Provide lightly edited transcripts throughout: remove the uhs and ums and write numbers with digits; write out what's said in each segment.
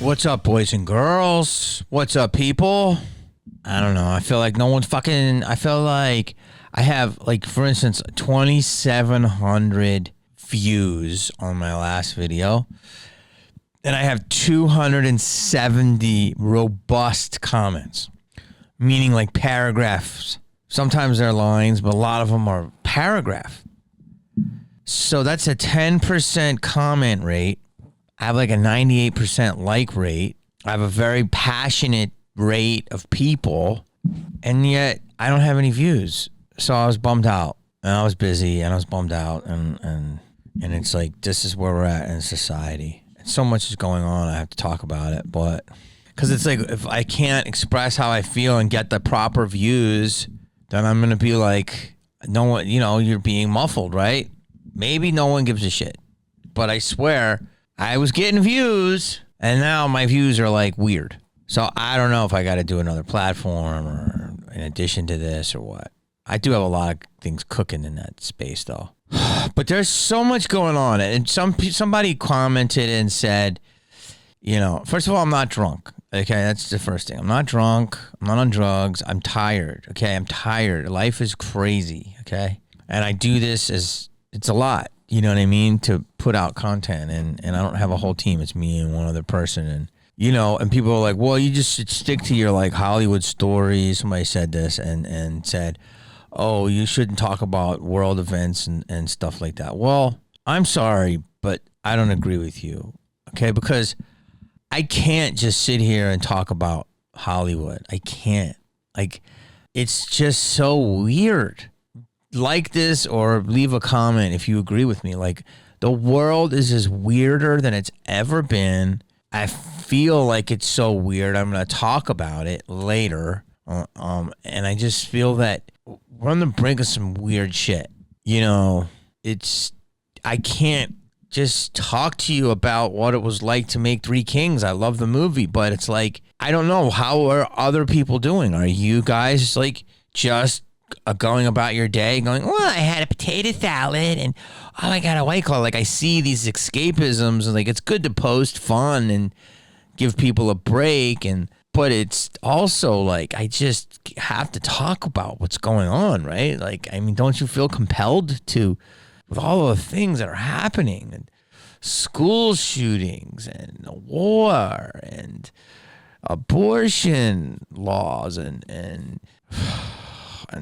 What's up, boys and girls? What's up, people? I don't know. I feel like no one's fucking... I feel like I have, like, for instance, 2,700 views on my last video. And I have 270 robust comments. Meaning, like, paragraphs. Sometimes they're lines, but a lot of them are paragraph. So that's a 10% comment rate. I have like a 98% like rate. I have a very passionate rate of people, and yet I don't have any views. So I was bummed out, and I was busy, and I was bummed out, and it's like, this is where we're at in society. And so much is going on, I have to talk about it, but because it's like, if I can't express how I feel and get the proper views, then I'm going to be like, no one, you know, you're being muffled, right? Maybe no one gives a shit, but I swear I was getting views, and now my views are like weird. So I don't know if I got to do another platform or in addition to this or what. I do have a lot of things cooking in that space though. But there's so much going on, and somebody commented and said, you know, first of all, I'm not drunk. Okay, that's the first thing. I'm not drunk. I'm not on drugs. I'm tired. Okay, I'm tired. Life is crazy. Okay, and I do this as it's a lot. You know what I mean? To put out content, and I don't have a whole team. It's me and one other person, and you know, and people are like, well, you just should stick to your like Hollywood stories. Somebody said this and said, oh, you shouldn't talk about world events and stuff like that. Well, I'm sorry, but I don't agree with you. Okay, because I can't just sit here and talk about Hollywood. I can't. Like, it's just so weird. Like this or leave a comment if you agree with me. Like, the world is just weirder than it's ever been. I feel like it's so weird. I'm going to talk about it later. And I just feel that we're on the brink of some weird shit. You know, I can't just talk to you about what it was like to make Three Kings. I love the movie, but it's like, I don't know. How are other people doing? Are you guys like just going about your day going, well, I had a potato salad and oh, I got a White Claw. Like, I see these escapisms and like, it's good to post fun and give people a break, but it's also like, I just have to talk about what's going on, right? Like, I mean, don't you feel compelled to, with all of the things that are happening, and school shootings and war and abortion laws and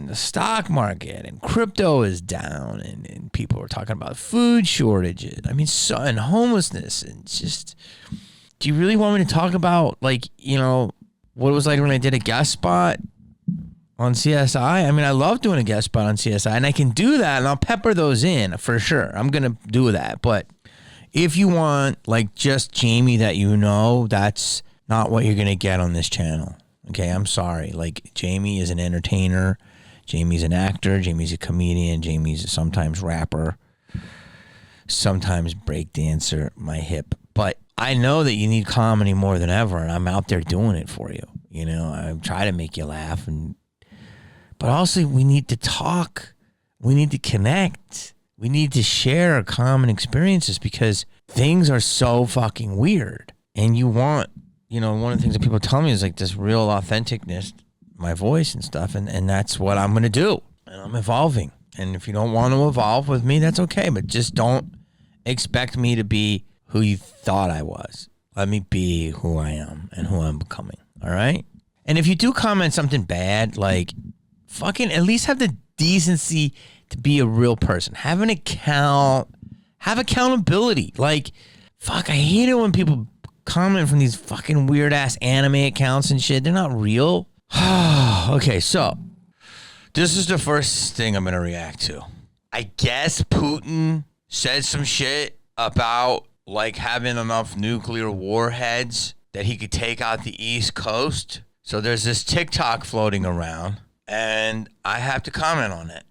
the stock market and crypto is down and people are talking about food shortages. I mean, and homelessness, and just, do you really want me to talk about, like, you know, what it was like when I did a guest spot on CSI? I mean, I love doing a guest spot on CSI, and I can do that, and I'll pepper those in for sure. I'm going to do that. But if you want, like, just Jamie that you know, that's not what you're going to get on this channel. Okay, I'm sorry. Like, Jamie is an entertainer. Jamie's an actor. Jamie's a comedian. Jamie's sometimes rapper, sometimes break dancer, my hip. But I know that you need comedy more than ever, and I'm out there doing it for you. You know, I try to make you laugh, but also we need to talk. We need to connect. We need to share common experiences because things are so fucking weird. And you want, you know, one of the things that people tell me is like this real authenticness, my voice and stuff. And that's what I'm going to do. And I'm evolving. And if you don't want to evolve with me, that's okay. But just don't expect me to be who you thought I was. Let me be who I am and who I'm becoming. All right? And if you do comment something bad, like, fucking at least have the decency to be a real person. Have an account. Have accountability. Like, fuck, I hate it when people comment from these fucking weird ass anime accounts and shit. They're not real. Okay, so this is the first thing I'm gonna react to. I guess Putin said some shit about like having enough nuclear warheads that he could take out the East Coast. So there's this TikTok floating around, and I have to comment on it.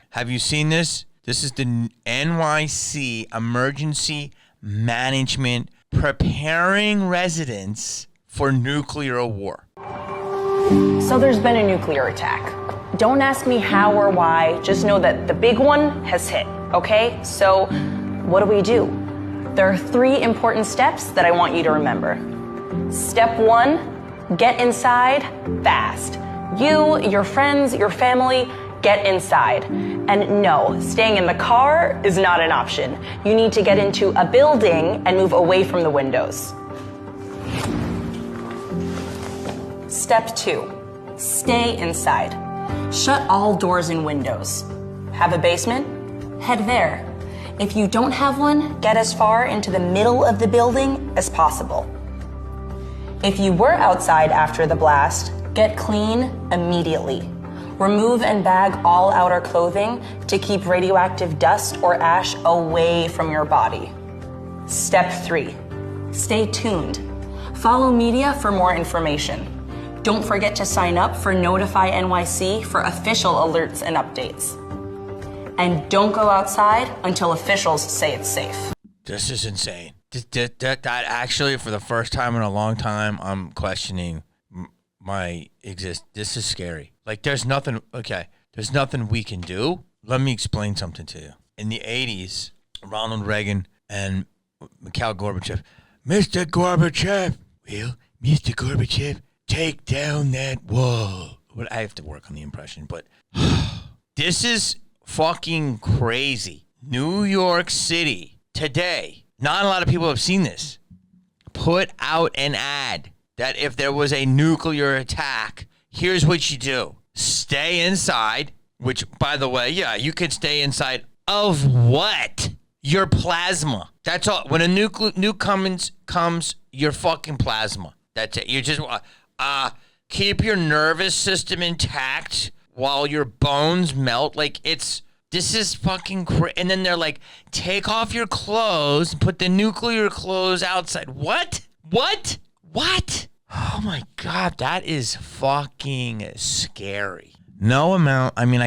Have you seen this? This is the NYC Emergency Management preparing residents for nuclear war. So there's been a nuclear attack. Don't ask me how or why, just know that the big one has hit, okay? So what do? There are 3 important steps that I want you to remember. Step 1, get inside fast. You, your friends, your family, get inside. And no, staying in the car is not an option. You need to get into a building and move away from the windows. Step 2, stay inside. Shut all doors and windows. Have a basement? Head there. If you don't have one, get as far into the middle of the building as possible. If you were outside after the blast, get clean immediately. Remove and bag all outer clothing to keep radioactive dust or ash away from your body. Step 3, stay tuned. Follow media for more information. Don't forget to sign up for Notify NYC for official alerts and updates. And don't go outside until officials say it's safe. This is insane. That actually, for the first time in a long time, I'm questioning my exist. This is scary. Like, there's nothing we can do. Let me explain something to you. In the 80s, Ronald Reagan and Mikhail Gorbachev, Mr. Gorbachev, Mr. Gorbachev, take down that wall. I have to work on the impression, but this is fucking crazy. New York City today, not a lot of people have seen this, put out an ad that if there was a nuclear attack, here's what you do. Stay inside, which, by the way, yeah, you can stay inside of what? Your plasma. That's all. When a nuke comes, your fucking plasma. That's it. You just keep your nervous system intact while your bones melt. Like, this is fucking crazy. And then they're like, take off your clothes and put the nuclear clothes outside. What? Oh my God, that is fucking scary. No amount. I mean,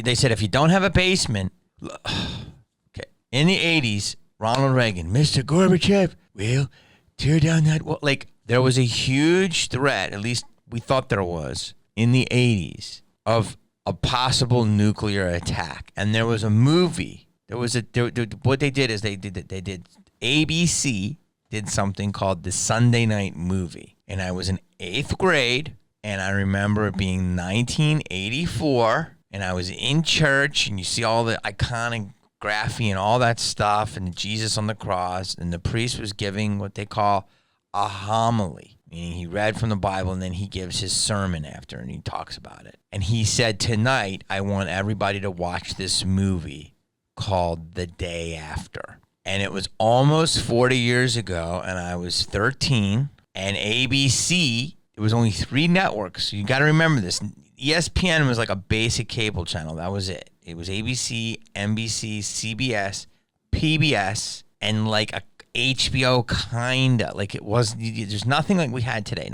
they said if you don't have a basement, okay. In the 80s, Ronald Reagan, Mr. Gorbachev, will tear down that wall. Like, there was a huge threat, at least we thought there was, in the 80s of a possible nuclear attack. And there was a movie. What they did is they did ABC did something called the Sunday Night Movie. And I was in 8th grade, and I remember it being 1984, and I was in church, and you see all the iconography and all that stuff, and Jesus on the cross, and the priest was giving what they call a homily, meaning he read from the Bible, and then he gives his sermon after, and he talks about it. And he said, tonight, I want everybody to watch this movie called The Day After. And it was almost 40 years ago, and I was 13, and ABC, it was only 3 networks. So you got to remember this. ESPN was like a basic cable channel. That was it. It was ABC, NBC, CBS, PBS, and like a HBO kinda. Like, it was, there's nothing like we had today.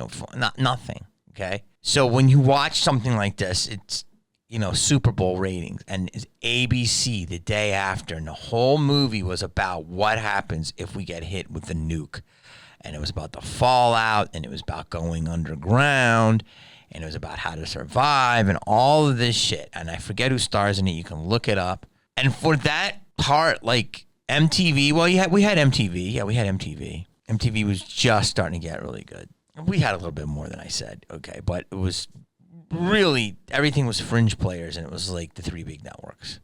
Nothing. Okay. So when you watch something like this, it's, Super Bowl ratings, and it's ABC The Day After, and the whole movie was about what happens if we get hit with the nuke. And it was about the fallout, and it was about going underground, and it was about how to survive, and all of this shit. And I forget who stars in it. You can look it up. And for that part, like, MTV, well, we had MTV. Yeah, we had MTV. MTV was just starting to get really good. We had a little bit more than I said, okay, but it was really, everything was fringe players, and it was like the 3 big networks.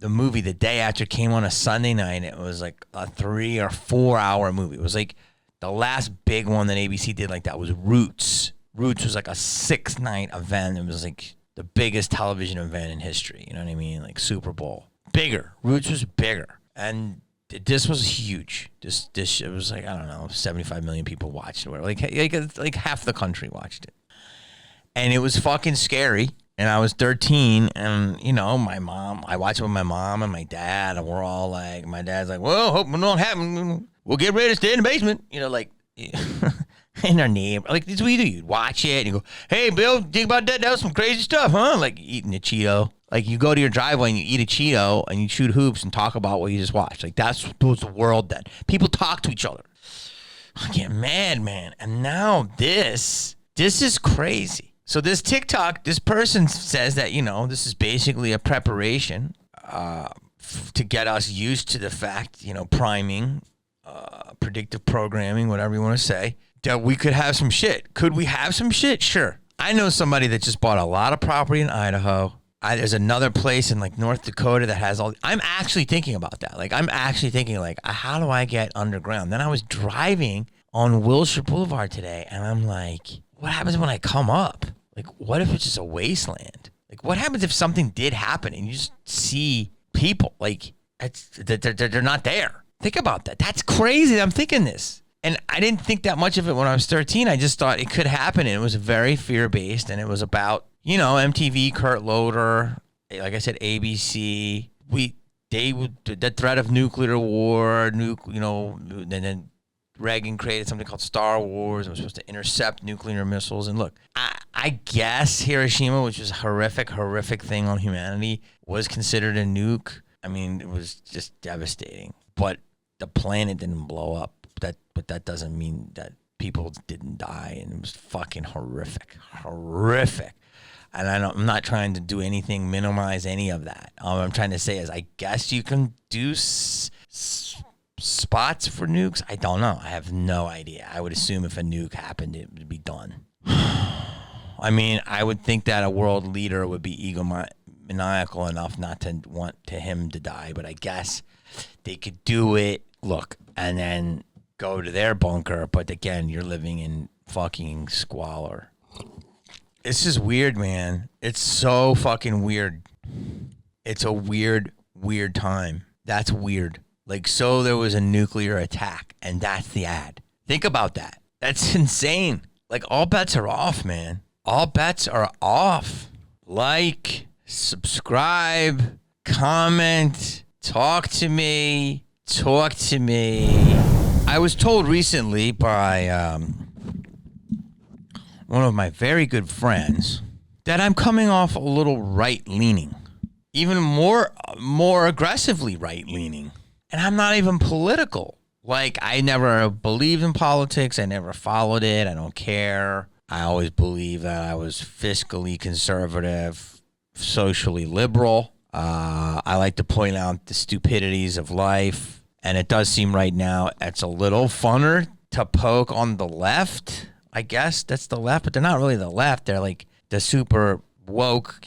The movie The Day After came on a Sunday night, and it was like a 3 or 4 hour movie. It was like the last big one that ABC did like that was Roots. Roots was like a 6-night event. It was like the biggest television event in history. You know what I mean? Like Super Bowl. Bigger. Roots was bigger. And this was huge. This it was like, I don't know, 75 million people watched it. Like half the country watched it. And it was fucking scary. And I was 13, and, my mom, I watched it with my mom and my dad, and we're all like, my dad's like, well, hope it don't happen. We'll get ready to stay in the basement. In our neighbor. Like, this is what you do. You watch it, and you go, hey, Bill, think about that? That was some crazy stuff, huh? Like, eating a Cheeto. Like, you go to your driveway, and you eat a Cheeto, and you shoot hoops and talk about what you just watched. Like, that was the world then. People talk to each other. I get mad, man. And now this is crazy. So this TikTok, this person says that, this is basically a preparation to get us used to the fact, priming, predictive programming, whatever you want to say, that we could have some shit. Could we have some shit? Sure. I know somebody that just bought a lot of property in Idaho. There's another place in like North Dakota that has I'm actually thinking about that. Like, I'm actually thinking like, how do I get underground? Then I was driving on Wilshire Boulevard today, and I'm like, what happens when I come up? Like, what if it's just a wasteland? Like, what happens if something did happen and you just see people? Like, they're not there. Think about that. That's crazy that I'm thinking this. And I didn't think that much of it when I was 13. I just thought it could happen. And it was very fear-based, and it was about, MTV, Kurt Loder, like I said, ABC. The threat of nuclear war, and then Reagan created something called Star Wars. It was supposed to intercept nuclear missiles. And look, I guess Hiroshima, which was a horrific thing on humanity, was considered a nuke. I mean, it was just devastating. But the planet didn't blow up. But that doesn't mean that people didn't die. And it was fucking horrific. And I'm not trying to do anything, minimize any of that. All I'm trying to say is, I guess you can do spots for nukes. I don't know. I have no idea. I would assume if a nuke happened, it would be done. I mean, I would think that a world leader would be egomaniacal enough not to want him to die. But I guess they could do it, look, and then go to their bunker. But again, you're living in fucking squalor. It's just weird, man. It's so fucking weird. It's a weird time. That's weird. Like, so there was a nuclear attack, and that's the ad. Think about that. That's insane. Like, all bets are off, man. All bets are off. Like, subscribe, comment, talk to me. I was told recently by one of my very good friends that I'm coming off a little right-leaning, even more aggressively right-leaning. And I'm not even political. Like, I never believed in politics. I never followed it. I don't care. I always believed that I was fiscally conservative, socially liberal. I like to point out the stupidities of life. And it does seem right now it's a little funner to poke on the left. I guess that's the left, but they're not really the left. They're like the super woke,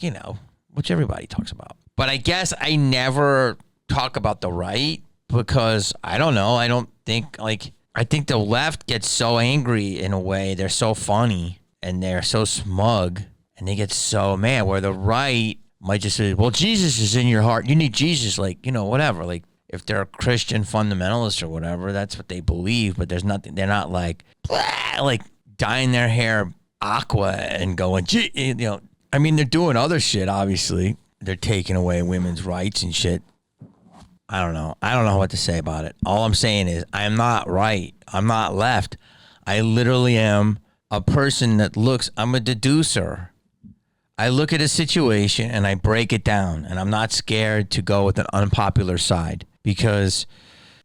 which everybody talks about. But I guess I never talk about the right because I don't know. I don't think I think the left gets so angry in a way. They're so funny and they're so smug and they get so mad, where the right might just say, well, Jesus is in your heart. You need Jesus, whatever. Like, if they're a Christian fundamentalist or whatever, that's what they believe. But there's nothing. They're not like dyeing their hair aqua and going, I mean, they're doing other shit, obviously. They're taking away women's rights and shit. I don't know. I don't know what to say about it. All I'm saying is I'm not right. I'm not left. I literally am a person that I'm a deducer. I look at a situation and I break it down, and I'm not scared to go with an unpopular side because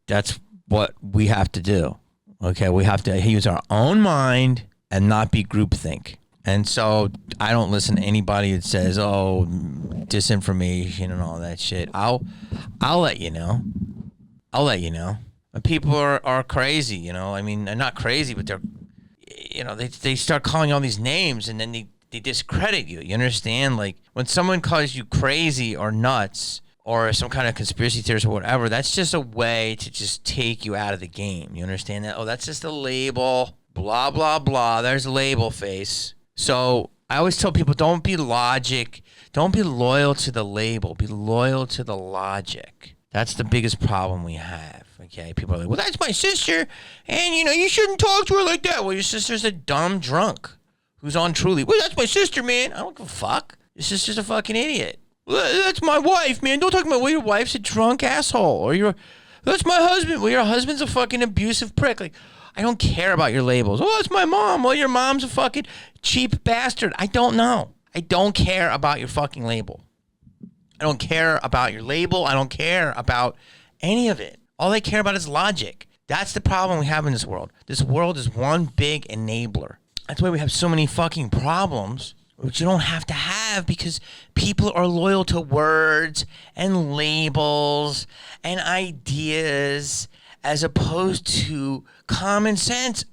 that's what we have to do. Okay, we have to use our own mind and not be groupthink. And so I don't listen to anybody that says, "Oh, disinformation and all that shit." I'll let you know. I'll let you know. And people are crazy, I mean, they're not crazy, but they're, they start calling all these names, and then they discredit you. You understand? Like, when someone calls you crazy or nuts or some kind of conspiracy theorist or whatever, that's just a way to just take you out of the game. You understand that? Oh, that's just a label. Blah, blah, blah. There's a label face. So I always tell people, don't be logic. Don't be loyal to the label. Be loyal to the logic. That's the biggest problem we have. Okay? People are like, well, that's my sister. And, you shouldn't talk to her like that. Well, your sister's a dumb drunk who's on Truly. Well, that's my sister, man. I don't give a fuck. Your sister's a fucking idiot. Well, that's my wife, man. Don't talk about, well, your wife's a drunk asshole. Or that's my husband. Well, your husband's a fucking abusive prick. Like, I don't care about your labels. Oh, that's my mom. Well, your mom's a fucking cheap bastard. I don't know. I don't care about your fucking label. I don't care about your label. I don't care about any of it. All I care about is logic. That's the problem we have in this world. This world is one big enabler. That's why we have so many fucking problems. which you don't have to have because people are loyal to words and labels and ideas as opposed to common sense.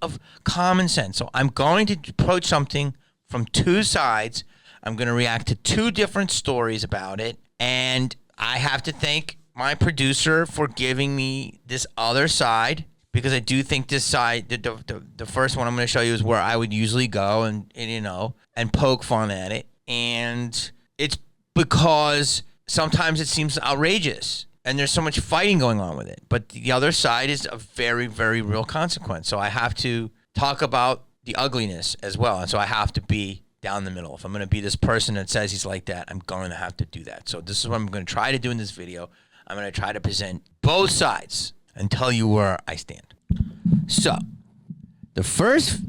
So I'm going to approach something from two sides. I'm going to react to two different stories about it. And I have to thank my producer for giving me this other side, because I do think this side, the first one I'm going to show you is where I would usually go and poke fun at it. And it's because sometimes it seems outrageous and there's so much fighting going on with it. But the other side is a very, very real consequence. So I have to talk about the ugliness as well. And so I have to be down the middle. If I'm going to be this person that says he's like that, I'm going to have to do that. So this is what I'm going to try to do in this video. I'm going to try to present both sides and tell you where I stand. So the first,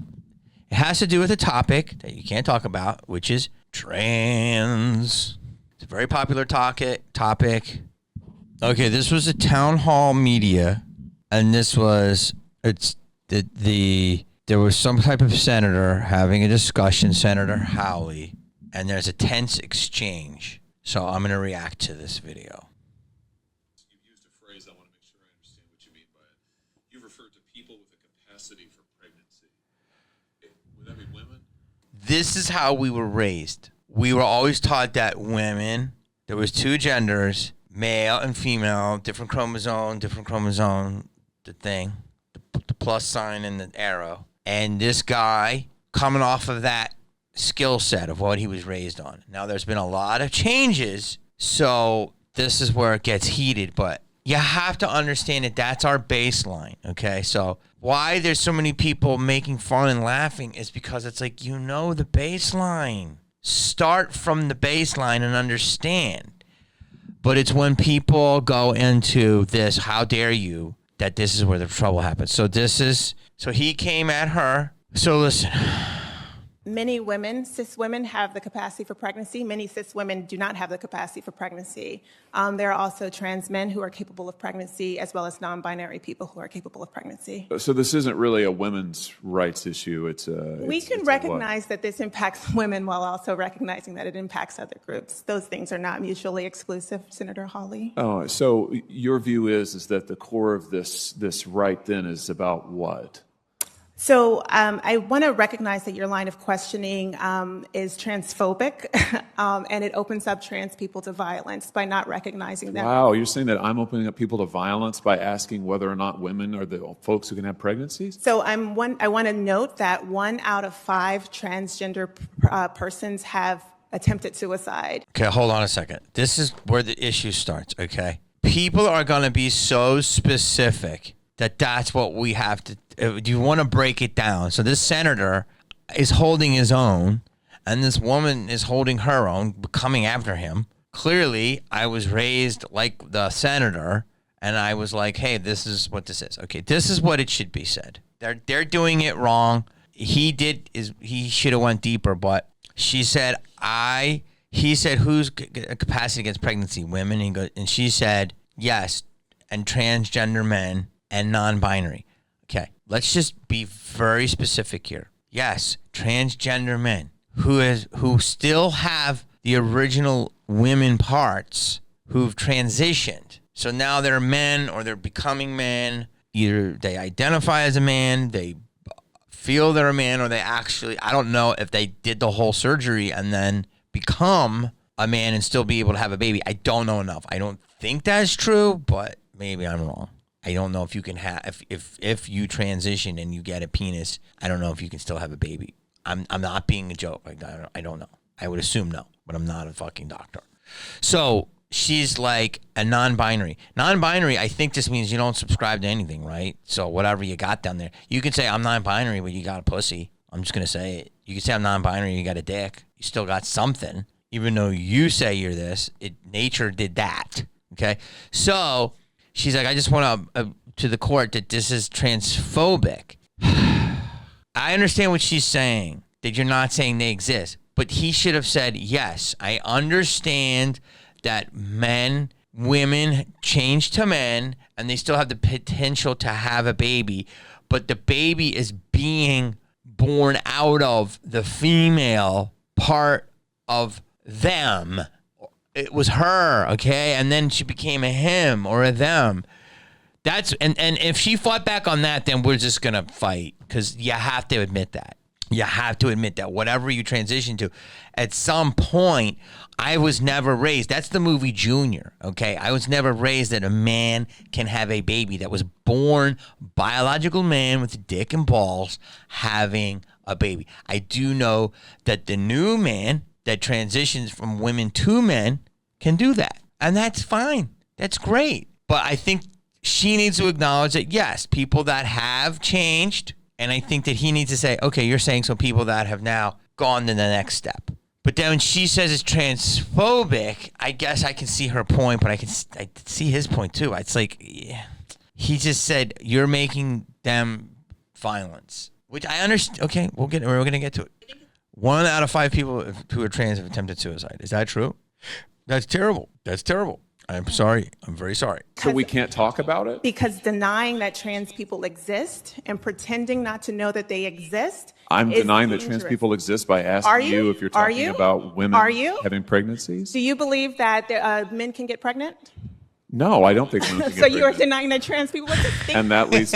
it has to do with a topic that you can't talk about, which is trans. It's a very popular topic. Okay, this was a town hall media, and this was, there was some type of senator having a discussion, Senator Howley, and there's a tense exchange. So I'm going to react to this video. You've used a phrase, I want to make sure I understand what you mean by it. You've referred to people with a capacity for pregnancy. Would that be women? This is how we were raised. We were always taught that women, there was two genders, male and female, different chromosome, the thing, the plus sign and the arrow. And this guy, coming off of that skill set of what he was raised on. Now, there's been a lot of changes, so this is where it gets heated, but you have to understand that that's our baseline, okay? So why there's so many people making fun and laughing is because it's like, the baseline. Start from the baseline and understand. But it's when people go into this, how dare you, that this is where the trouble happens. So he came at her. So listen. Many women, cis women, have the capacity for pregnancy. Many cis women do not have the capacity for pregnancy. There are also trans men who are capable of pregnancy, as well as non-binary people who are capable of pregnancy. So this isn't really a women's rights issue. We can recognize that this impacts women while also recognizing that it impacts other groups. Those things are not mutually exclusive, Senator Hawley. Oh, so your view is that the core of this right then is about what? So I want to recognize that your line of questioning is transphobic, and it opens up trans people to violence by not recognizing that. Wow, you're saying that I'm opening up people to violence by asking whether or not women are the folks who can have pregnancies? So I want to note that 1 out of 5 transgender persons have attempted suicide. Okay, hold on a second. This is where the issue starts, okay? People are going to be so specific that's what we have to, do you want to break it down? So this senator is holding his own, and this woman is holding her own, coming after him. Clearly, I was raised like the senator, and I was like, hey, this is what this is. Okay, this is what it should be said. They're doing it wrong. He should have went deeper, but she said, he said, who's capacity against pregnancy? Women? And she said, yes, and transgender men and non-binary. Okay, let's just be very specific here. Yes, transgender men who still have the original women parts who've transitioned. So now they're men or they're becoming men. Either they identify as a man, they feel they're a man, or they actually, I don't know if they did the whole surgery and then become a man and still be able to have a baby. I don't know enough. I don't think that's true, but maybe I'm wrong. I don't know if you can have, if you transition and you get a penis, I don't know if you can still have a baby. I'm not being a joke. I don't know. I would assume no, but I'm not a fucking doctor. So she's like a non-binary. Non-binary, I think this means you don't subscribe to anything, right? So whatever you got down there. You can say I'm non-binary, but you got a pussy. I'm just going to say it. You can say I'm non-binary, you got a dick. You still got something. Even though you say you're this, nature did that. Okay? So she's like, I just want to the court that this is transphobic. I understand what she's saying, that you're not saying they exist. But he should have said, yes, I understand that women change to men, and they still have the potential to have a baby. But the baby is being born out of the female part of them. It was her, okay? And then she became a him or a them. That's and if she fought back on that, then we're just going to fight, because you have to admit that. You have to admit that whatever you transition to, at some point, I was never raised. That's the movie Junior, okay? I was never raised that a man can have a baby that was born, biological man with a dick and balls, having a baby. I do know that the new man that transitions from women to men can do that. And that's fine. That's great. But I think she needs to acknowledge that, yes, people that have changed. And I think that he needs to say, okay, you're saying so people that have now gone to the next step. But then when she says it's transphobic, I guess I can see her point, but I see his point too. It's like, yeah, he just said, you're making them violence, which I understand. Okay, we're going to get to it. 1 out of 5 people who are trans have attempted suicide. Is that true? That's terrible. That's terrible. I'm sorry. I'm very sorry. So we can't talk about it? Because denying that trans people exist and pretending not to know that they exist. I'm denying that dangerous. trans people exist by asking you if you're talking about women having pregnancies. Do you believe that men can get pregnant? No, I don't think women can get So pregnant. you are denying that trans people exist? And that leads...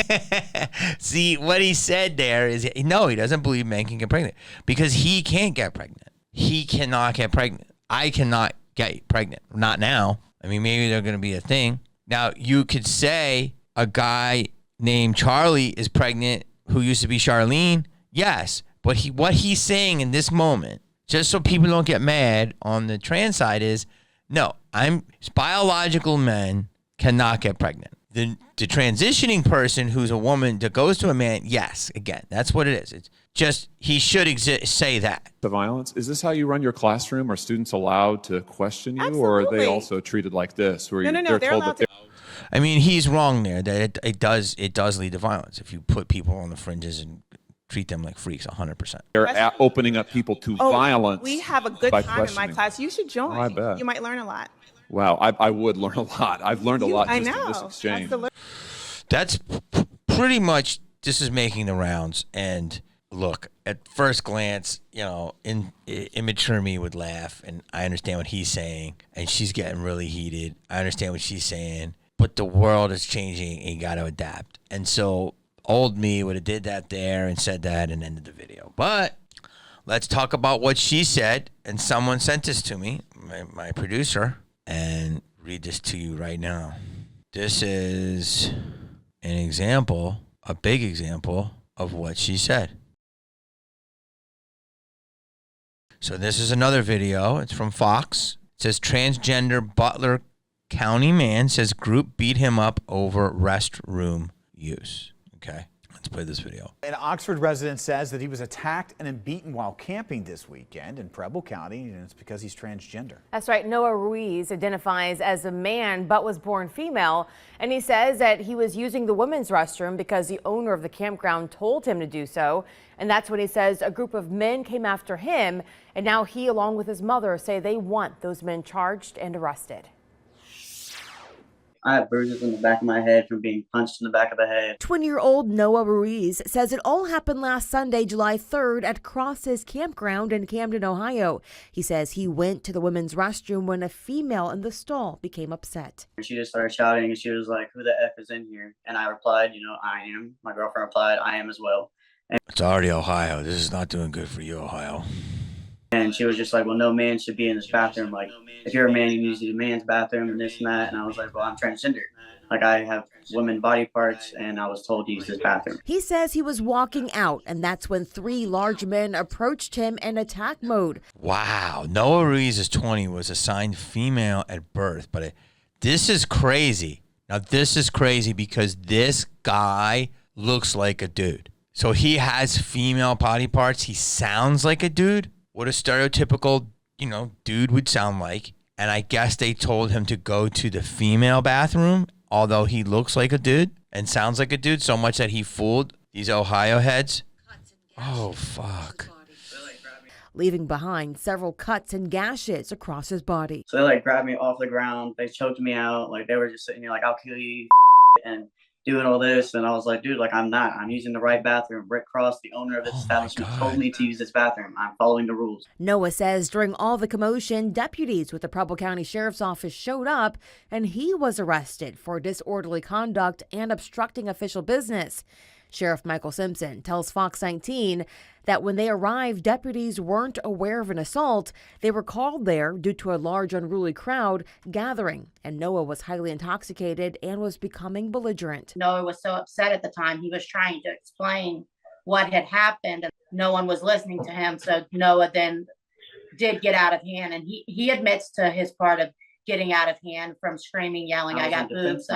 See, what he said there is, no, he doesn't believe men can get pregnant because he can't get pregnant. He cannot get pregnant. I cannot get pregnant. Not now. I mean, maybe they're going to be a thing. Now, you could say a guy named Charlie is pregnant who used to be Charlene. Yes, but what he's saying in this moment, just so people don't get mad on the trans side, is, no, biological men cannot get pregnant. The transitioning person who's a woman that goes to a man, yes, again, that's what it is. It's just, he should say that. The violence, is this how you run your classroom? Are students allowed to question you? Absolutely. Or are they also treated like this? Where No, they're allowed to. I mean, he's wrong there that it does lead to violence if you put people on the fringes and treat them like freaks 100%. They're opening up people to violence. We have a good by time in my questioning. class. You should join. Oh, I bet. You might learn a lot. Wow, I would learn a lot. I've learned a lot I just know. in this exchange. Absolutely. That's pretty much, this is making the rounds. And look, at first glance, immature me would laugh, and I understand what he's saying, and she's getting really heated. I understand what she's saying, but the world is changing, and you got to adapt. And so old me would have did that there and said that and ended the video. But let's talk about what she said, and someone sent this to me, my producer, and read this to you right now. This is an example, a big example of what she said. So this is another video. It's from Fox. It says transgender Butler County man says group beat him up over restroom use. Okay, let's play this video. An Oxford resident says that he was attacked and beaten while camping this weekend in Preble County, and it's because he's transgender. That's right. Noah Ruiz identifies as a man but was born female, and he says that he was using the women's restroom because the owner of the campground told him to do so. And that's when he says a group of men came after him, and now he, along with his mother, say they want those men charged and arrested. I have bruises in the back of my head from being punched in the back of the head. 20-year-old Noah Ruiz says it all happened last Sunday, July 3rd at Cross's campground in Camden, Ohio. He says he went to the women's restroom when a female in the stall became upset. She just started shouting and she was like, "Who the F is in here?" And I replied, "I am." My girlfriend replied, "I am as well." It's already Ohio. This is not doing good for you, Ohio. And she was just like, "Well, no man should be in this bathroom. Like, if you're a man, you need to use a man's bathroom and this and that." And I was like, "Well, I'm transgender. Like, I have women body parts, and I was told to use this bathroom." He says he was walking out, and that's when 3 large men approached him in attack mode. Wow. Noah Ruiz is 20, was assigned female at birth. But this is crazy. Now, this is crazy because this guy looks like a dude. So he has female body parts. He sounds like a dude. What a stereotypical, dude would sound like. And I guess they told him to go to the female bathroom, although he looks like a dude and sounds like a dude so much that he fooled these Ohio heads. Oh, fuck. Leaving behind several cuts and gashes across his body. So they grabbed me off the ground. They choked me out. They were just sitting here like, "I'll kill you." And doing all this. And I was like, dude, like, I'm not. I'm using the right bathroom. Rick Cross, the owner of this establishment, told me to use this bathroom. I'm following the rules. Noah says during all the commotion, deputies with the Preble County Sheriff's Office showed up, and he was arrested for disorderly conduct and obstructing official business. Sheriff Michael Simpson tells Fox 19 that when they arrived, deputies weren't aware of an assault. They were called there due to a large unruly crowd gathering, and Noah was highly intoxicated and was becoming belligerent. Noah was so upset at the time. He was trying to explain what had happened, and no one was listening to him. So Noah then did get out of hand, and he admits to his part of getting out of hand from screaming, yelling, I got boobs,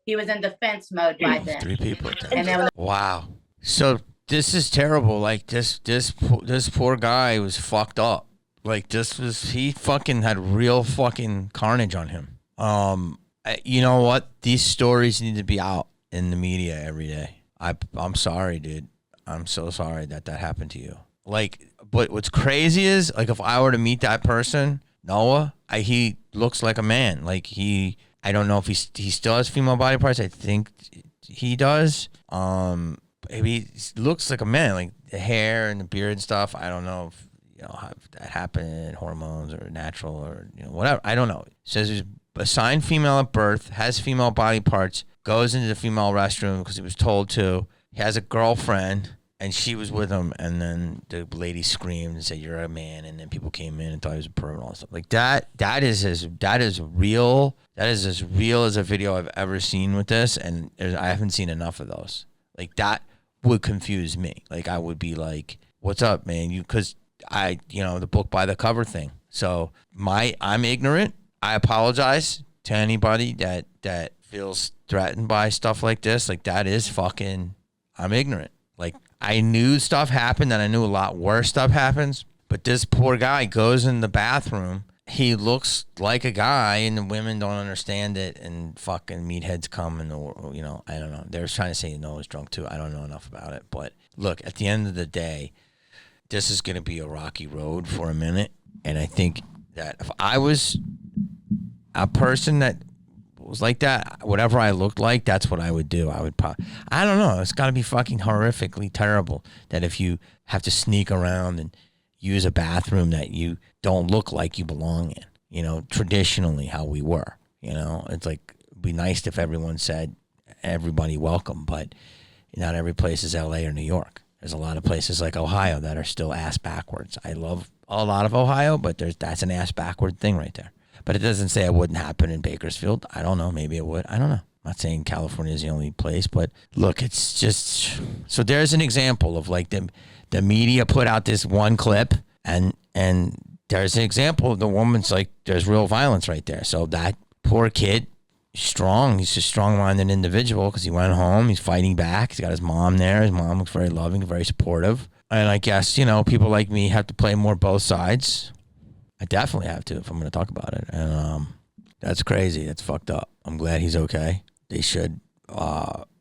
he was in defense mode by then. 3 people. And then Wow. So this is terrible. Like this poor guy was fucked up. Like he fucking had real fucking carnage on him. You know what? These stories need to be out in the media every day. I'm sorry, dude. I'm so sorry that happened to you. Like, but what's crazy is, like, if I were to meet that person, Noah, he looks like a man. Like I don't know if he still has female body parts. I think he does. Maybe he looks like a man, like the hair and the beard and stuff. I don't know if how that happened, hormones or natural or whatever. I don't know. It says he's assigned female at birth, has female body parts, goes into the female restroom because he was told to. He has a girlfriend, and she was with him, and then the lady screamed and said, "You're a man," and then people came in and thought he was a pervert and all that stuff. Like that is as real as a video I've ever seen with this, and I haven't seen enough of those. Like that would confuse me. Like I would be like, "What's up, man?" Because the book by the cover thing. So I'm ignorant. I apologize to anybody that feels threatened by stuff like this. Like that is fucking. I'm ignorant. Like I knew stuff happened, and I knew a lot worse stuff happens. But this poor guy goes in the bathroom. He looks like a guy, and the women don't understand it, and fucking meatheads come, and I don't know. They're trying to say Noah's drunk too. I don't know enough about it. But look, at the end of the day, this is going to be a rocky road for a minute. And I think that if I was a person that was like that, whatever I looked like, that's what I would do. I don't know. It's got to be fucking horrifically terrible that if you have to sneak around and use a bathroom that you don't look like you belong in, traditionally how we were, it's like, it'd be nice if everyone said everybody welcome, but not every place is LA or New York. There's a lot of places like Ohio that are still ass backwards. I love a lot of Ohio, but that's an ass backward thing right there. But it doesn't say it wouldn't happen in Bakersfield. I don't know. Maybe it would. I don't know. I'm not saying California is the only place, but look, it's just, so there's an example of like the media put out this one clip, and there's an example of the woman's like, there's real violence right there. So that poor kid, strong. He's a strong-minded individual because he went home. He's fighting back. He's got his mom there. His mom looks very loving, very supportive. And I guess, people like me have to play more both sides. I definitely have to if I'm going to talk about it. And that's crazy. That's fucked up. I'm glad he's okay. They should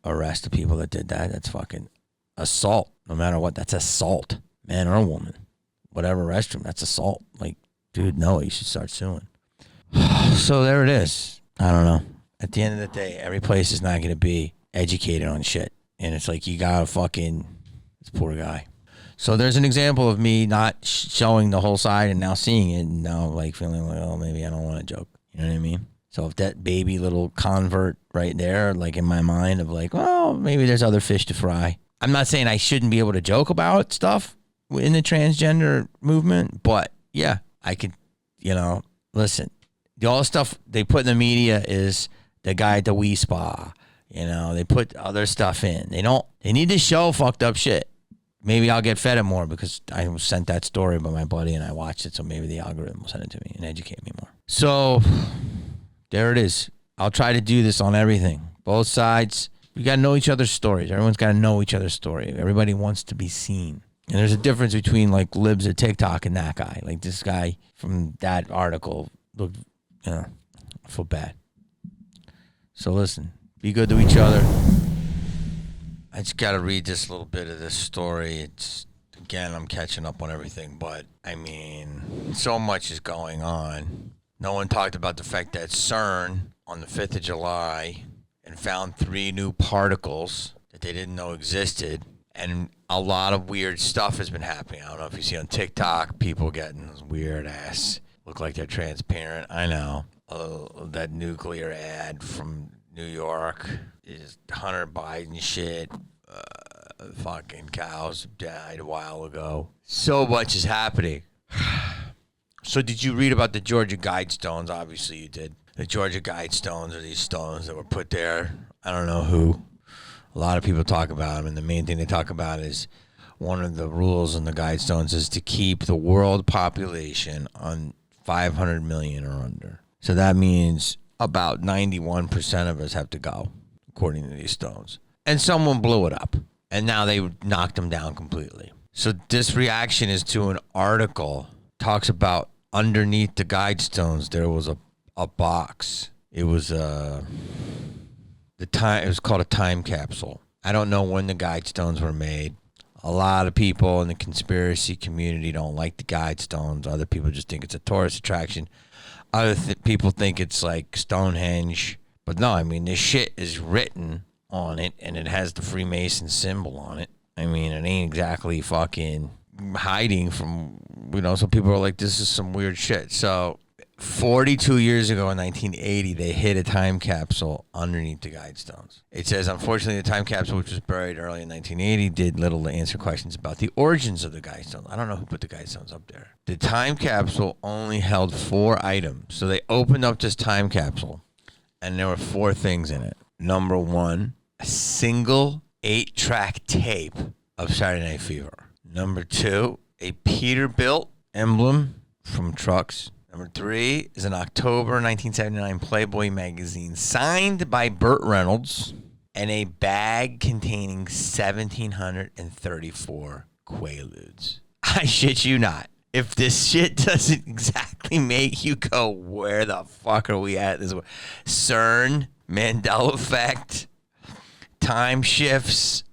arrest the people that did that. That's fucking assault. No matter what, that's assault. Man or woman. Whatever restroom, that's assault. Like, dude, no, you should start suing. So there it is. I don't know. At the end of the day, every place is not going to be educated on shit. And it's like, you got to fucking, this poor guy. So there's an example of me not showing the whole side and now seeing it and now like feeling like, oh, maybe I don't want to joke. You know what I mean? So if that baby little convert right there, like in my mind of like, well, maybe there's other fish to fry. I'm not saying I shouldn't be able to joke about stuff in the transgender movement, but yeah, I could, listen, all the stuff they put in the media is the guy at the Wii Spa. They put other stuff in. They need to show fucked up shit. Maybe I'll get fed it more because I was sent that story by my buddy and I watched it. So maybe the algorithm will send it to me and educate me more. So there it is. I'll try to do this on everything. Both sides. We got to know each other's stories. Everyone's got to know each other's story. Everybody wants to be seen. And there's a difference between like libs at TikTok and that guy. Like this guy from that article looked, I feel bad. So listen, be good to each other. I just got to read this little bit of this story. It's, again, I'm catching up on everything, but I mean, so much is going on. No one talked about the fact that CERN on the 5th of July and found 3 new particles that they didn't know existed. And a lot of weird stuff has been happening. I don't know if you see on TikTok, people getting those weird ass, look like they're transparent. I know. That nuclear ad from New York is Hunter Biden shit. Fucking cows died a while ago. So much is happening. So did you read about the Georgia Guidestones? Obviously you did. The Georgia Guidestones are these stones that were put there. I don't know who. A lot of people talk about them, and the main thing they talk about is one of the rules in the Guidestones is to keep the world population on 500 million or under. So that means about 91% of us have to go, according to these stones. And someone blew it up, and now they knocked them down completely. So this reaction is to an article, talks about underneath the Guidestones, there was a box. It was it was called a time capsule. I don't know when the Guidestones were made. A lot of people in the conspiracy community don't like the Guidestones. Other people just think it's a tourist attraction. Other people think it's like Stonehenge. But no, I mean, this shit is written on it, and it has the Freemason symbol on it. I mean, it ain't exactly fucking hiding from, so people are like, this is some weird shit. So 42 years ago in 1980, they hid a time capsule underneath the Guidestones. It says, unfortunately, the time capsule, which was buried early in 1980, did little to answer questions about the origins of the Guidestones. I don't know who put the Guidestones up there. The time capsule only held 4 items. So they opened up this time capsule, and there were 4 things in it. Number 1, a single 8-track tape of Saturday Night Fever. Number 2, a Peterbilt emblem from trucks. Number 3 is an October 1979 Playboy magazine signed by Burt Reynolds and a bag containing 1,734 Quaaludes. I shit you not. If this shit doesn't exactly make you go, where the fuck are we at? This CERN, Mandela effect, time shifts,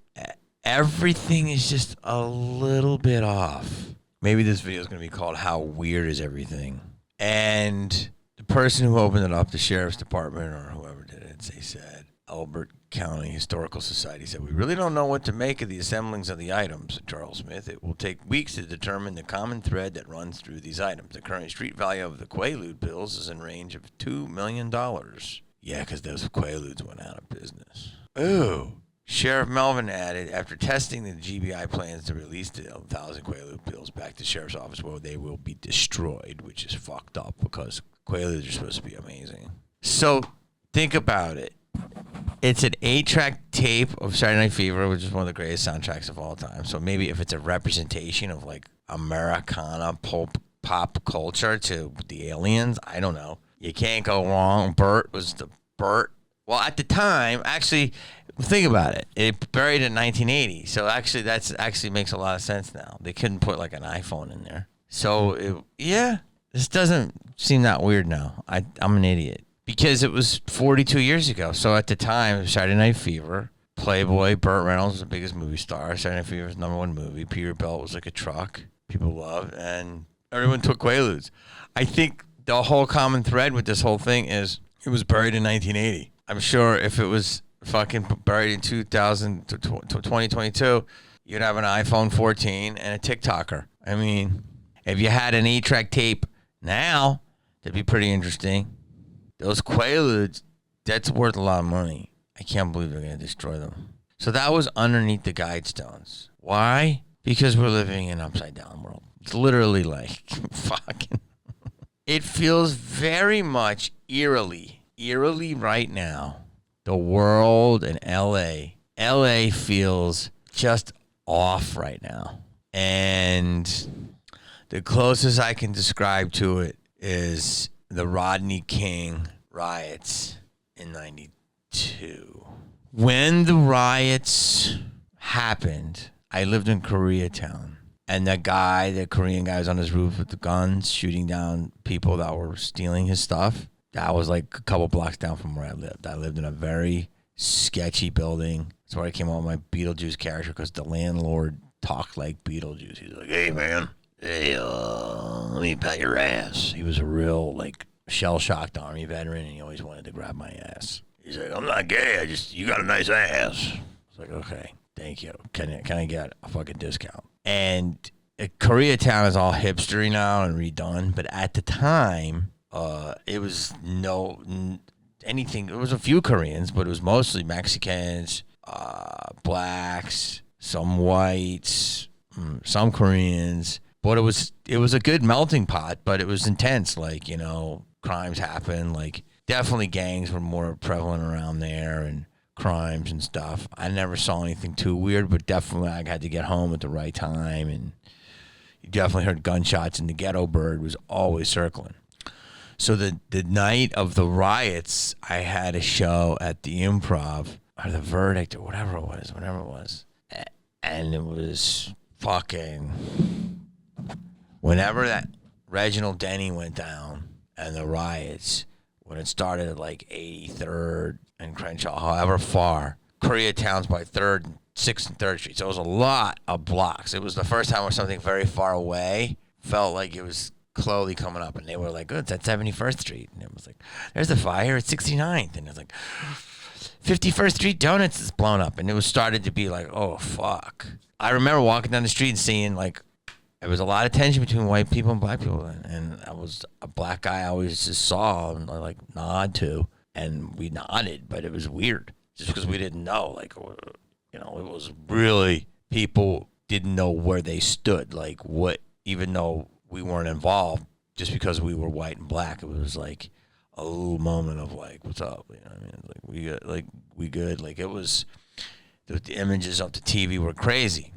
everything is just a little bit off. Maybe this video is going to be called How Weird Is Everything? And the person who opened it up, the sheriff's department or whoever did it, they said, Albert County Historical Society said, we really don't know what to make of the assemblings of the items, Charles Smith. It will take weeks to determine the common thread that runs through these items. The current street value of the Quaalude bills is in range of $2 million. Yeah, because those Quaaludes went out of business. Ooh. Sheriff Melvin added, after testing the GBI plans to release the 1,000 Quaalude bills back to the sheriff's office, where they will be destroyed, which is fucked up because Quaaludes are supposed to be amazing. So think about it. It's an 8-track tape of Saturday Night Fever, which is one of the greatest soundtracks of all time. So maybe if it's a representation of like Americana pop culture to the aliens, I don't know. You can't go wrong. Burt. Well, at the time, actually, think about it. It buried in 1980, so actually that's makes a lot of sense now. They couldn't put like an iPhone in there. So this doesn't seem that weird now. I'm an idiot because it was 42 years ago. So at the time, Saturday Night Fever, Playboy, Burt Reynolds was the biggest movie star. Saturday Night Fever was #1 movie. Peterbilt was like a truck people loved, and everyone took Quaaludes. I think the whole common thread with this whole thing is it was buried in 1980. I'm sure if it was fucking buried in 2022, you'd have an iPhone 14 and a TikToker. I mean, if you had an 8-track tape now, that'd be pretty interesting. Those Quaaludes, that's worth a lot of money. I can't believe they're going to destroy them. So that was underneath the Guidestones. Why? Because we're living in an upside-down world. It's literally like fucking... It feels very much eerily right now, the world in LA feels just off right now. And the closest I can describe to it is the Rodney King riots in 92. When the riots happened, I lived in Koreatown. And the Korean guy was on his roof with the guns, shooting down people that were stealing his stuff. That was like a couple blocks down from where I lived. I lived in a very sketchy building. That's where I came up with my Beetlejuice character, because the landlord talked like Beetlejuice. He was like, hey, man. Hey, let me pat your ass. He was a real, like, shell-shocked Army veteran, and he always wanted to grab my ass. He's like, I'm not gay. You got a nice ass. I was like, okay, thank you. Can I get a fucking discount? And Koreatown is all hipstery now and redone, but at the time, it was anything. It was a few Koreans, but it was mostly Mexicans, blacks, some whites, some Koreans. But it was a good melting pot, but it was intense. Like, you know, crimes happened. Like, definitely gangs were more prevalent around there and crimes and stuff. I never saw anything too weird, but definitely I had to get home at the right time. And you definitely heard gunshots, and the ghetto bird was always circling. So the night of the riots, I had a show at the Improv, or the Verdict, or whatever it was. And it was fucking... Whenever that Reginald Denny went down and the riots, when it started at like 83rd and Crenshaw, however far, Koreatown's by 3rd, 6th, and 3rd Street. So it was a lot of blocks. It was the first time where something very far away felt like it was slowly coming up. And they were like, oh, it's at 71st Street. And it was like, there's a fire at 69th. And it was like, 51st Street Donuts is blown up. And it was started to be like, oh, fuck. I remember walking down the street and seeing like, there was a lot of tension between white people and black people, and I was a black guy I always just saw and like nod to, and we nodded, but it was weird just because we didn't know, like, you know, it was really, people didn't know where they stood, like what, even though we weren't involved, just because we were white and black, it was like a little moment of like, what's up, you know what I mean, like we good, like it was, the images of the TV were crazy.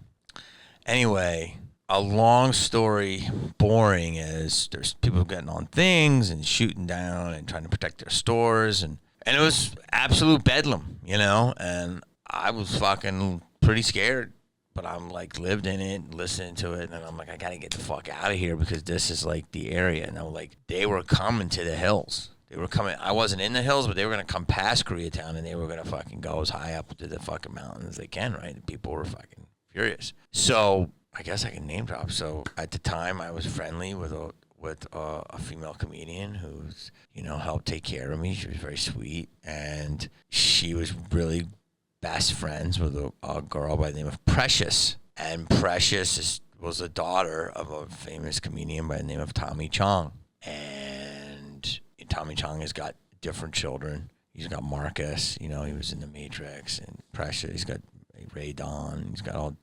Anyway, a long story, boring, is there's people getting on things and shooting down and trying to protect their stores. And it was absolute bedlam, you know, and I was fucking pretty scared, but I'm like lived in it, listening to it. And I'm like, I got to get the fuck out of here because this is like the area. And I'm like, they were coming to the hills. They were coming. I wasn't in the hills, but they were going to come past Koreatown and they were going to fucking go as high up to the fucking mountain as they can, right? And people were fucking furious. So I guess I can name drop. So at the time, I was friendly with a female comedian who's, you know, helped take care of me. She was very sweet, and she was really best friends with a girl by the name of Precious. And Precious was the daughter of a famous comedian by the name of Tommy Chong. And Tommy Chong has got different children. He's got Marcus, you know, he was in The Matrix, and Precious. He's got Ray Don. He's got all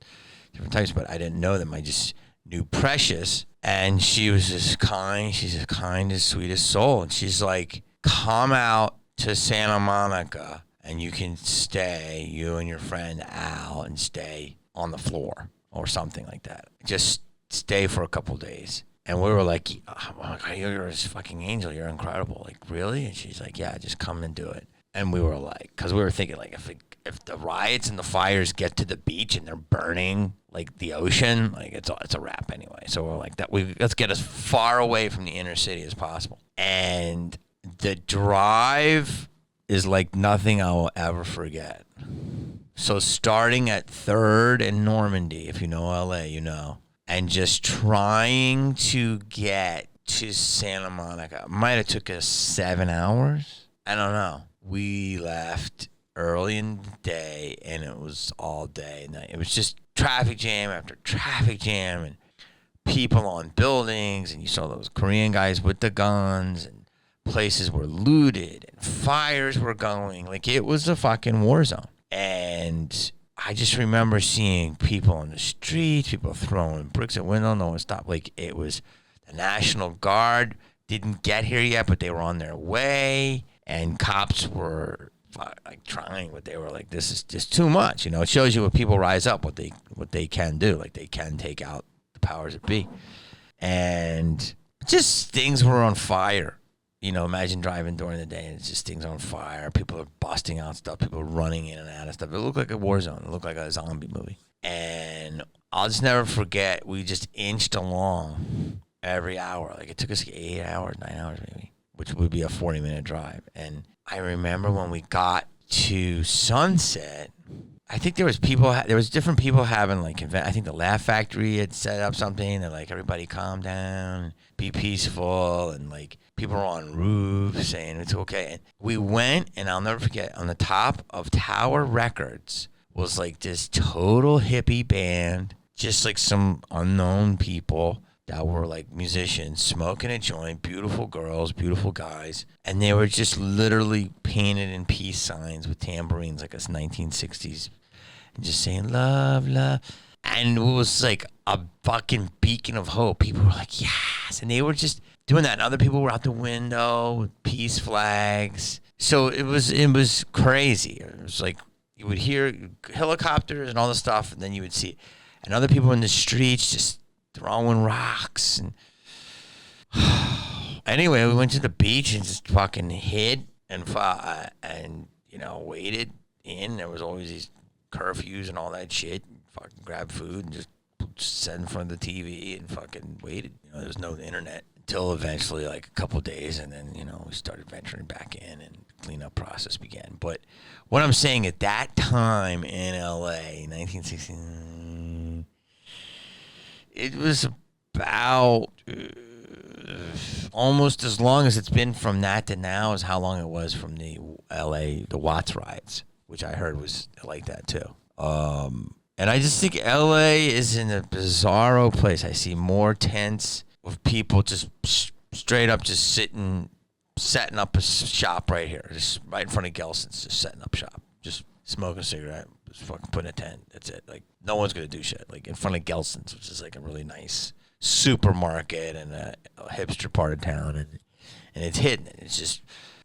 different types, but I didn't know them. I just knew Precious, and she was just kind. She's the kindest, sweetest soul, and she's like, come out to Santa Monica, and you can stay, you and your friend Al, and stay on the floor or something like that. Just stay for a couple days. And we were like, oh my God, you're a fucking angel. You're incredible. Like, really? And she's like, yeah, just come and do it. And we were like, because we were thinking, like, if the riots and the fires get to the beach and they're burning like the ocean, like it's a wrap anyway. So we're like, let's get as far away from the inner city as possible. And the drive is like nothing I will ever forget. So starting at 3rd and Normandy, if you know LA, you know, and just trying to get to Santa Monica, might have took us 7 hours. I don't know. We left early in the day, and it was all day and night. It was just traffic jam after traffic jam, and people on buildings, and you saw those Korean guys with the guns, and places were looted, and fires were going. Like, it was a fucking war zone. And I just remember seeing people on the street, people throwing bricks at windows, no one stopped. Like, it was the National Guard didn't get here yet, but they were on their way, and cops were like trying, but they were like, this is just too much. You know, it shows you when people rise up, what they can do. Like, they can take out the powers that be. And just things were on fire. You know, imagine driving during the day and it's just things on fire. People are busting out stuff. People are running in and out of stuff. It looked like a war zone. It looked like a zombie movie. And I'll just never forget, we just inched along every hour. Like, it took us 8 hours, 9 hours maybe, which would be a 40-minute drive. And I remember when we got to Sunset, I think there was different people having like I think the Laugh Factory had set up something. They're like, everybody calm down, be peaceful, and like people were on roofs saying it's okay. And we went, and I'll never forget, on the top of Tower Records was like this total hippie band, just like some unknown people that were like musicians smoking a joint, beautiful girls, beautiful guys, and they were just literally painted in peace signs with tambourines like us 1960s, and just saying love, love. And it was like a fucking beacon of hope. People were like, yes, and they were just doing that. And other people were out the window with peace flags. So it was crazy. It was like you would hear helicopters and all the stuff, and then you would see, and other people in the streets just throwing rocks. And anyway, we went to the beach and just fucking hid and waited in. There was always these curfews and all that shit. Fucking grabbed food and just sat in front of the TV and fucking waited. There was no internet until eventually, like a couple days, and then we started venturing back in and cleanup process began. But what I'm saying, at that time in LA, 1960. It was about almost as long as it's been from that to now is how long it was from the Watts riots, which I heard was like that too. And I just think LA is in a bizarro place. I see more tents of people just straight up just setting up a shop right here, just right in front of Gelson's, just setting up shop, just smoking a cigarette, just fucking putting a tent. That's it. Like, no one's gonna do shit. Like in front of Gelson's, which is like a really nice supermarket and a hipster part of town, and it's hidden. It's just,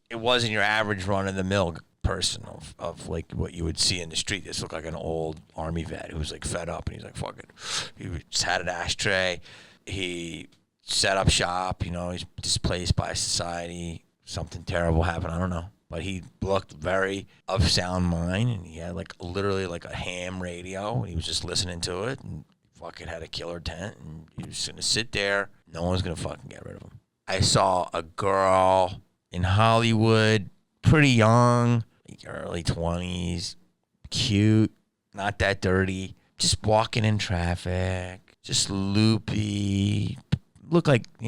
it wasn't your average run of the mill person of like what you would see in the street. This looked like an old army vet who was like fed up, and he's like, fuck it. He just had an ashtray. He set up shop. He's displaced by society. Something terrible happened. I don't know. But he looked very of sound mind, and he had like literally like a ham radio, and he was just listening to it, and fucking had a killer tent, and he was gonna sit there. No one's gonna fucking get rid of him. I saw a girl in Hollywood, pretty young, like early 20s, cute, not that dirty, just walking in traffic, just loopy, looked like, I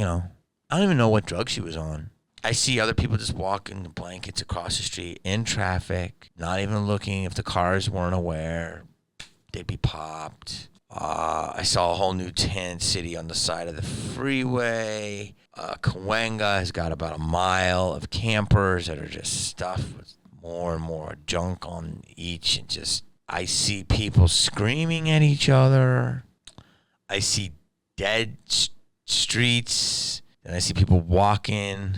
don't even know what drug she was on. I see other people just walking the blankets across the street in traffic, not even looking if the cars weren't aware. They'd be popped. I saw a whole new tent city on the side of the freeway. Cahuenga has got about a mile of campers that are just stuffed with more and more junk on each. And just, I see people screaming at each other. I see dead streets. And I see people walking.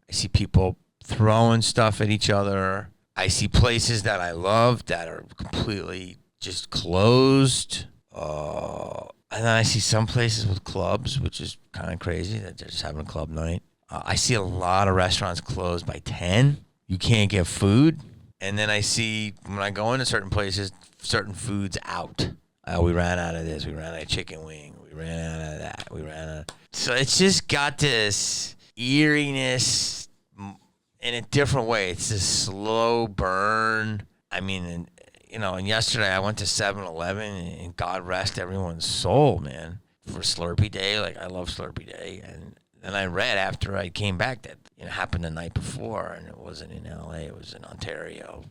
I see people throwing stuff at each other. I see places that I love that are completely just closed. And then I see some places with clubs, which is kind of crazy that they're just having a club night. I see a lot of restaurants closed by 10. You can't get food. And then I see, when I go into certain places, certain foods out. We ran out of this. We ran out of chicken wing. We ran out of that. We ran out. So it's just got this eeriness in a different way. It's this slow burn. I mean, and yesterday I went to 7-Eleven, and God rest everyone's soul, man, for Slurpee Day. Like, I love Slurpee Day. And then I read after I came back that it happened the night before, and it wasn't in LA, it was in Ontario.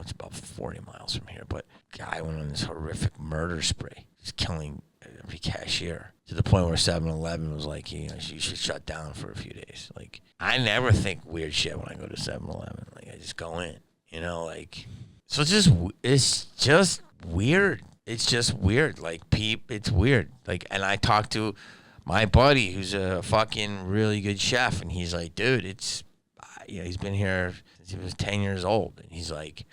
It's about 40 miles from here. But guy went on this horrific murder spree, just killing every cashier, to the point where 7-Eleven was like, you should shut down for a few days. Like, I never think weird shit when I go to 7-Eleven. Like, I just go in, so it's just weird. It's just weird. Like, it's weird. Like, and I talked to my buddy who's a fucking really good chef, and he's like, dude, he's been here since he was 10 years old, and he's like,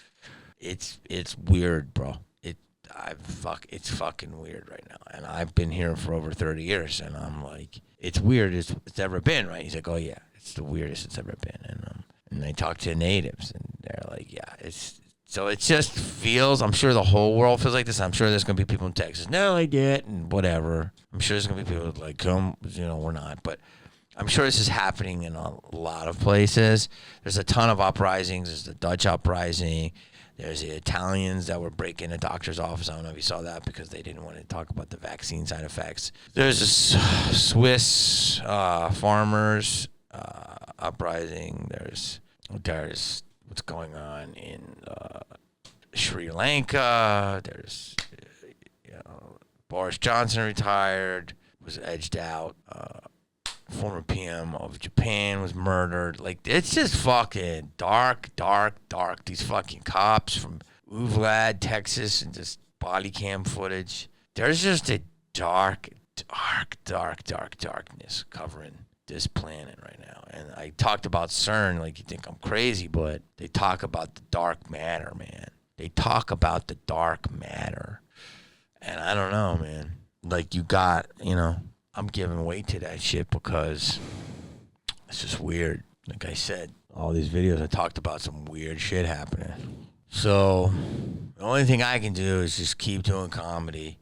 it's weird, bro. It's fucking weird right now, and I've been here for over 30 years, and I'm like, it's weird as it's ever been, right? He's like, oh yeah, it's the weirdest it's ever been, and I talk to natives, and they're like, yeah, so it just feels, I'm sure the whole world feels like this. I'm sure there's going to be people in Texas, no, I did, and whatever. I'm sure there's going to be people like, come, we're not. But I'm sure this is happening in a lot of places. There's a ton of uprisings. There's the Dutch uprising. There's the Italians that were breaking a doctor's office. I don't know if you saw that because they didn't want to talk about the vaccine side effects. There's a Swiss farmers uprising. There's what's going on in Sri Lanka. There's Boris Johnson retired, was edged out. Former PM of Japan was murdered. Like, it's just fucking dark. These fucking cops from Uvalde, Texas, and just body cam footage. There's just a darkness covering this planet right now. And I talked about CERN like you think I'm crazy, but they talk about the dark matter, man. They talk about the dark matter. And I don't know, man. Like, you got, I'm giving weight to that shit because it's just weird. Like I said, all these videos I talked about some weird shit happening. So the only thing I can do is just keep doing comedy,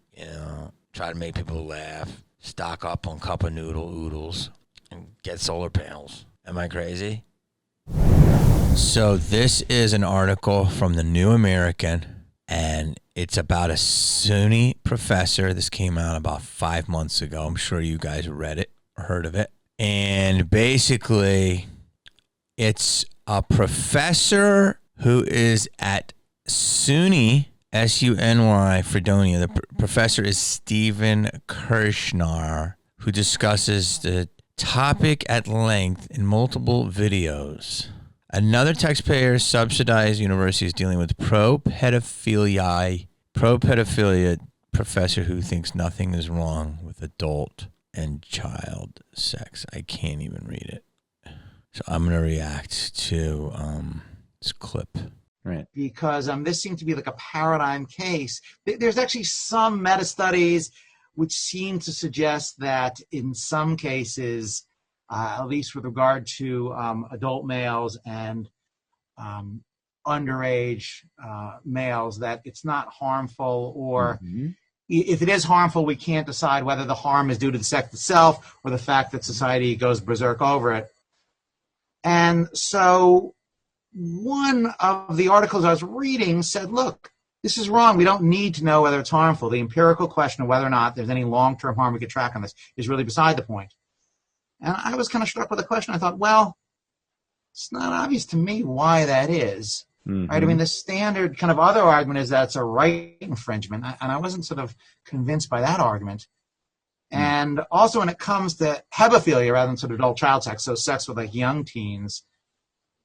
try to make people laugh, stock up on cup of oodles, and get solar panels. Am I crazy? So this is an article from the New American, and it's about a SUNY professor. This came out about 5 months ago. I'm sure you guys read it or heard of it. And basically, it's a professor who is at SUNY, S-U-N-Y, Fredonia. The professor is Stephen Kirshner, who discusses the topic at length in multiple videos. Another taxpayer subsidized university is dealing with pro-pedophilia professor who thinks nothing is wrong with adult and child sex. I can't even read it. So I'm going to react to this clip. Right. Because this seemed to be like a paradigm case. There's actually some meta-studies which seem to suggest that in some cases, at least with regard to adult males and underage males, that it's not harmful, or if it is harmful, we can't decide whether the harm is due to the sex itself or the fact that society goes berserk over it. And so one of the articles I was reading said, look, this is wrong. We don't need to know whether it's harmful. The empirical question of whether or not there's any long-term harm we could track on this is really beside the point. And I was kind of struck with the question. I thought, well, it's not obvious to me why that is. Right? I mean, the standard kind of other argument is that it's a right infringement, and I wasn't sort of convinced by that argument. And also when it comes to hebephilia rather than sort of adult child sex, so sex with like young teens,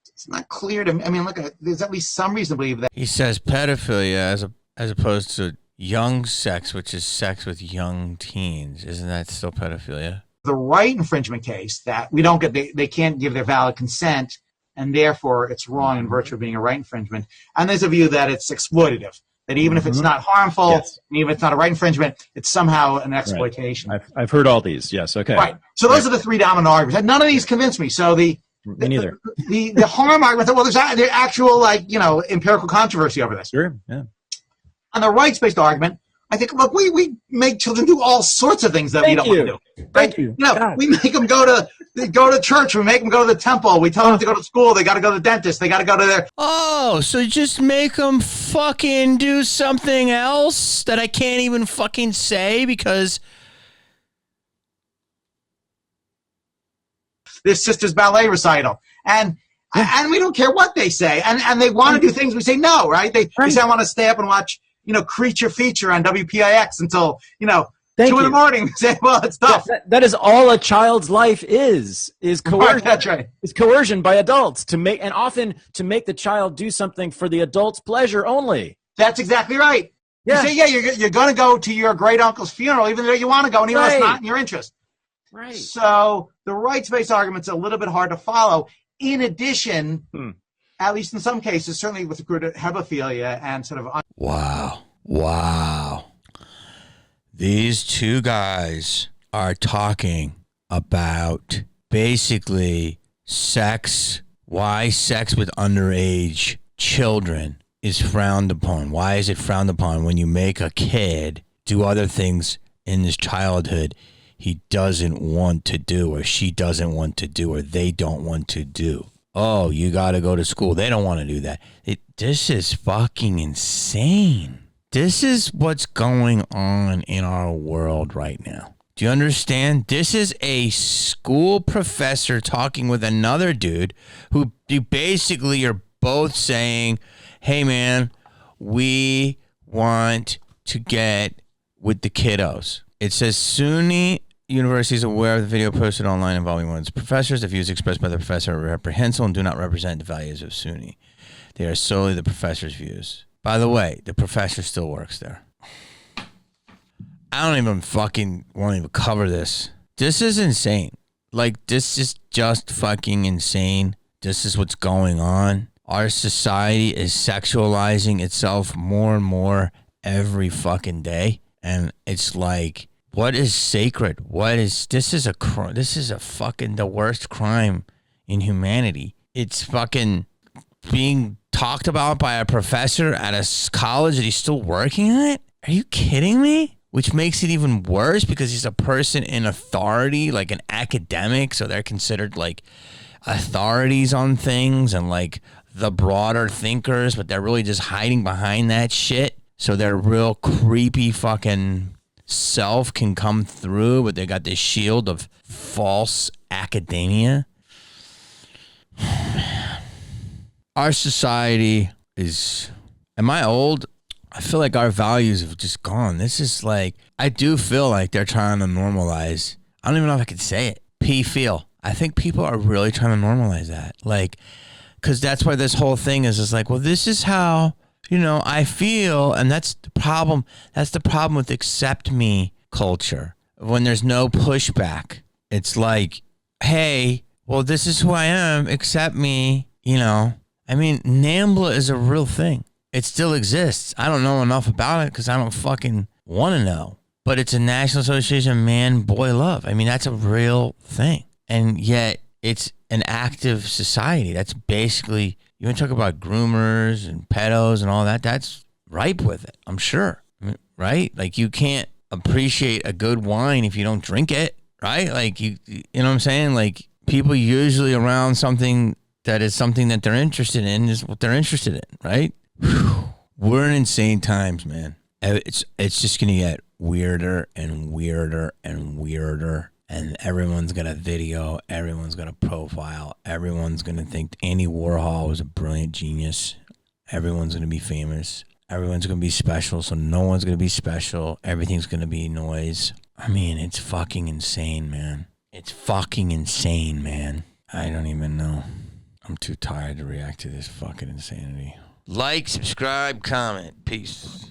it's not clear to me. I mean, look, there's at least some reason to believe that. He says pedophilia as opposed to young sex, which is sex with young teens. Isn't that still pedophilia? The right infringement case that we don't get, they can't give their valid consent, and therefore it's wrong in virtue of being a right infringement. And there's a view that it's exploitative, that even if it's not harmful, and even if it's not a right infringement, it's somehow an exploitation. Right. I've heard all these. Yes. Okay. Right. So those are the three dominant arguments. And none of these convince me. So me neither. The harm argument, well, there's actual empirical controversy over this. Sure. Yeah. On the rights-based argument, I think, look, we make children do all sorts of things that we don't want to do. Right? Thank you. We make them go to church. We make them go to the temple. We tell them to go to school. They got to go to the dentist. They got to go to their. Oh, so just make them fucking do something else that I can't even fucking say because. This sister's ballet recital. And we don't care what they say. And they want to do things. We say no, right? They say, I want to stay up and watch, Creature Feature on WPIX until, 2 in the morning. Say, well, it's tough. That is all a child's life is coercion. Right, that's right. Is coercion by adults often to make the child do something for the adult's pleasure only. That's exactly right. Yeah. You say, you're going to go to your great uncle's funeral, even though you want to go, and even though it's not in your interest. Right. So the rights-based argument's a little bit hard to follow. In addition, at least in some cases, certainly with regard to hebephilia and sort of. Wow. These two guys are talking about basically sex, why sex with underage children is frowned upon. Why is it frowned upon when you make a kid do other things in his childhood he doesn't want to do, or she doesn't want to do, or they don't want to do? Oh, you got to go to school. They don't want to do that. This is fucking insane. This is what's going on in our world right now. Do you understand? This is a school professor talking with another dude who you basically are both saying, hey, man, we want to get with the kiddos. It says SUNY University is aware of the video posted online involving one of its professors. The views expressed by the professor are reprehensible and do not represent the values of SUNY. They are solely the professor's views. By the way, the professor still works there. I don't even fucking want to even cover this. This is insane. Like, this is just fucking insane. This is what's going on. Our society is sexualizing itself more and more every fucking day. And it's like, what is sacred? This is a fucking the worst crime in humanity. It's fucking being talked about by a professor at a college that he's still working at? Are you kidding me? Which makes it even worse because he's a person in authority, like an academic. So they're considered like authorities on things and like the broader thinkers, but they're really just hiding behind that shit. So their real creepy fucking self can come through, but they got this shield of false academia. Our society is, am I old? I feel like our values have just gone. This is like, I do feel like they're trying to normalize. I don't even know if I could say it. Feel. I think people are really trying to normalize that. Like, because that's why this whole thing is like, well, this is how, you know, I feel. And that's the problem. That's the problem with accept me culture. When there's no pushback, it's like, hey, well, this is who I am. Accept me, you know. I mean, NAMBLA is a real thing. It still exists. I don't know enough about it because I don't fucking want to know. But it's a National Association of Man-Boy Love. I mean, that's a real thing. And yet, it's an active society. That's basically, you want to talk about groomers and pedos and all that, that's ripe with it, I'm sure. I mean, right? Like, you can't appreciate a good wine if you don't drink it, right? Like, you know what I'm saying? Like, people usually around something that is something that they're interested in is what they're interested in, right? Whew. We're in insane times, man. It's just going to get weirder and weirder and weirder. And everyone's got a video. Everyone's got a profile. Everyone's going to think Andy Warhol was a brilliant genius. Everyone's going to be famous. Everyone's going to be special, so no one's going to be special. Everything's going to be noise. I mean, it's fucking insane, man. It's fucking insane, man. I don't even know. I'm too tired to react to this fucking insanity. Like, subscribe, comment. Peace.